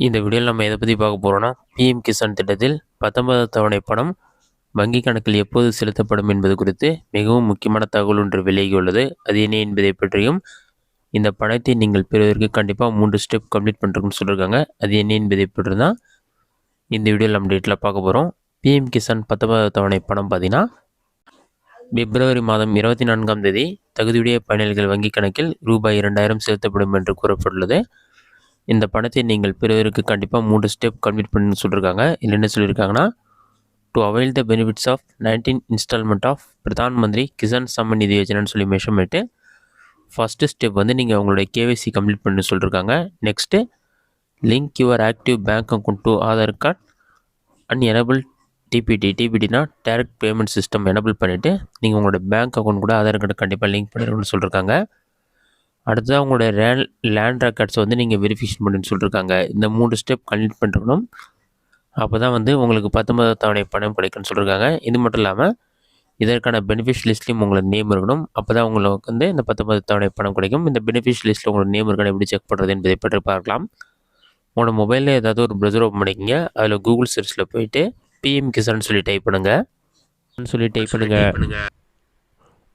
இந்த வீடியோவில் நம்ம எதை பற்றி பார்க்க போகிறோம்னா, பிஎம் கிசான் திட்டத்தில் 19வது தவணை பணம் வங்கி கணக்கில் எப்போது செலுத்தப்படும் என்பது குறித்து மிகவும் முக்கியமான தகவல் ஒன்று வெளியாகியுள்ளது. அது என்ன என்பதை பற்றியும், இந்த பணத்தை நீங்கள் பெறுவதற்கு கண்டிப்பாக 3 ஸ்டெப் கம்ப்ளீட் பண்ணுறதுன்னு சொல்லியிருக்காங்க. அது என்ன என்பதை பற்றி தான் இந்த வீடியோவில் நம்ம டீட்டெயிலாக பார்க்க போகிறோம். பிஎம் கிசான் 19வது தவணை பணம் பார்த்தீங்கன்னா, பிப்ரவரி மாதம் 24ஆம் தேதி தகுதியுடைய பயனாளிகள் வங்கிக் கணக்கில் ரூபாய் 2000 செலுத்தப்படும் என்று கூறப்பட்டுள்ளது. இந்த பணத்தை நீங்கள் பெறுவதற்கு கண்டிப்பாக 3 ஸ்டெப் கம்ப்ளீட் பண்ணணும்னு சொல்லியிருக்காங்க. இதில் என்ன சொல்லியிருக்காங்கன்னா, to avail the benefits of 19 instalment of Pradhan Mantri Kisan summon நிதி யோஜனான்னு சொல்லி மென்ஷன் பண்ணிட்டு, ஃபஸ்ட்டு ஸ்டெப் வந்து நீங்கள் உங்களுடைய கேவைசி கம்ப்ளீட் பண்ணணும்னு சொல்லியிருக்காங்க. Next link your active bank account to Aadhaar card and enable டிபிடினா டைரக்ட் பேமெண்ட் சிஸ்டம் எனபிள் பண்ணிவிட்டு, நீங்கள் உங்களோட பேங்க் அக்கௌண்ட் கூட ஆதார் கார்டு கண்டிப்பாக லிங்க் பண்ணிடணும்னு சொல்லியிருக்காங்க. அடுத்ததாக உங்களோட லேண்ட் ரெக்கார்ட்ஸ் வந்து நீங்கள் வெரிஃபிகேஷன் பண்ணுன்னு சொல்லியிருக்காங்க. இந்த 3 ஸ்டெப் கம்ப்ளீட் பண்ணிருக்கணும். அப்போ தான் வந்து உங்களுக்கு 19வது தவணை பணம் கிடைக்குன்னு சொல்லியிருக்காங்க. இது மட்டும் இல்லாமல் இதற்கான பெனிஃபிஷ் லிஸ்ட்லேயும் உங்களோட நேம் இருக்கணும். அப்போ தான் உங்களுக்கு வந்து இந்த 19வது தவணை பணம் கிடைக்கும். இந்த பெனிஃபிஷ் லிஸ்ட்டில் உங்களோட நேம் இருக்கான்னு எப்படி செக் பண்ணுறது என்பதை பற்றி பார்க்கலாம். உங்களோட மொபைலில் ஏதாவது ஒரு ப்ரௌசர் ஓப்பன் பண்ணிக்கிங்க. அதில் கூகுள் சர்ச்சில் போயிட்டு பிஎம் கிசான் சொல்லி டைப் பண்ணுங்கள்.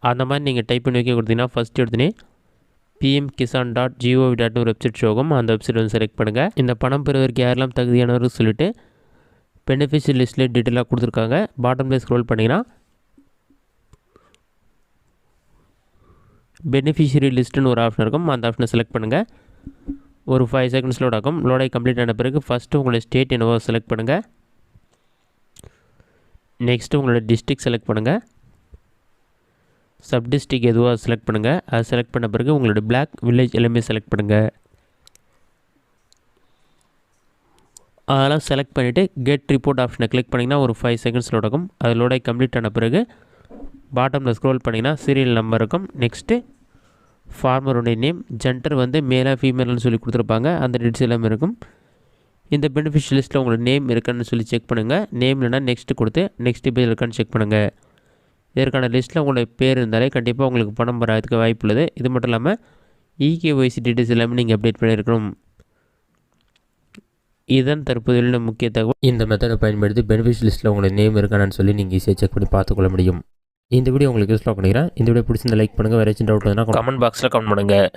அந்த மாதிரி நீங்கள் டைப் பண்ணி வைக்க கொடுத்தீங்கன்னா ஃபஸ்ட் எடுத்துனே pmkisan.gov.in ஒரு வெப்சைட் ஷோகும். அந்த வெப்சைட் வந்து செலக்ட் பண்ணுங்கள். இந்த பணம் பெறுவதற்கு யாரெல்லாம் தகுதியானவர்கள் சொல்லிவிட்டு பெனிஃபிஷரி லிஸ்ட்டில் டீட்டெயிலாக கொடுத்துருக்காங்க. பாட்டமில் ஸ்க்ரோல் பண்ணிங்கன்னா பெனிஃபிஷரி லிஸ்ட்டுன்னு ஒரு ஆப்ஷன் இருக்கும். அந்த ஆப்ஷனை செலக்ட் பண்ணுங்கள். ஒரு 5 செகண்ட்ஸ் லோட் ஆகும். லோடாகி கம்ப்ளீட் ஆன பிறகு ஃபஸ்ட்டு உங்களோட ஸ்டேட் என்னவோ செலக்ட் பண்ணுங்கள். நெக்ஸ்ட்டு உங்களோட டிஸ்ட்ரிக்ட் செலக்ட் பண்ணுங்கள். சப் டிஸ்ட்ரிக் எதுவாக செலக்ட் பண்ணுங்கள். அதை செலக்ட் பண்ண பிறகு உங்களோட பிளாக் வில்லேஜ் எல்லாமே செலக்ட் பண்ணுங்கள். அதெல்லாம் செலக்ட் பண்ணிவிட்டு கெட் ரிப்போர்ட் ஆப்ஷனை கிளிக் பண்ணிங்கன்னா ஒரு 5 செகண்ட்ஸ் லோட் ஆகும். அது லோடாகி கம்ப்ளீட் ஆன பிறகு பாட்டமில் ஸ்க்ரோல் பண்ணிங்கன்னா சீரியல் நம்பர் இருக்கும். நெக்ஸ்ட்டு ஃபார்மருடைய நேம், ஜெண்டர் வந்து மேலாக ஃபீமேல்னு சொல்லி கொடுத்துருப்பாங்க. அந்த டீட்ஸ் எல்லாமே இருக்கும். இந்த பெனிஃபிஷியல் லிஸ்ட்டில் உங்களோட நேம் இருக்கான்னு சொல்லி செக் பண்ணுங்கள். நேம் இல்லைனா நெக்ஸ்ட்டு கொடுத்து நெக்ஸ்ட் பேஜ் இருக்கான்னு செக் பண்ணுங்கள். இதற்கான லிஸ்ட்டில் உங்களுடைய பேர் இருந்தாலே கண்டிப்பாக உங்களுக்கு பணம் வராதுக்கு வாய்ப்பு உள்ளது. இது மட்டும் இல்லாமல் இகேஒய்சி டீட்டெயில்ஸ் எல்லாமே நீங்கள் அப்டேட் பண்ணியிருக்கணும். இதன் தற்போதைய முக்கிய தகவல். இந்த மெத்தடை பயன்படுத்தி பெனிஃபிஷியல் லிஸ்ட்டில் உங்களோட நேம் இருக்கானு சொல்லி நீங்கள் ஈஸியாக செக் பண்ணி பார்த்துக்கொள்ள முடியும். இந்த வீடியோ உங்களுக்கு யூஸ்ஃபுல்லாக பண்ணிக்கிறேன். இந்த வீடியோ பிடிச்சிருந்த லைக் பண்ணுங்கள். வேறு ஏதாச்சும் டவுட் வந்தால் கமெண்ட் பாக்ஸில் கமெண்ட் பண்ணுங்கள்.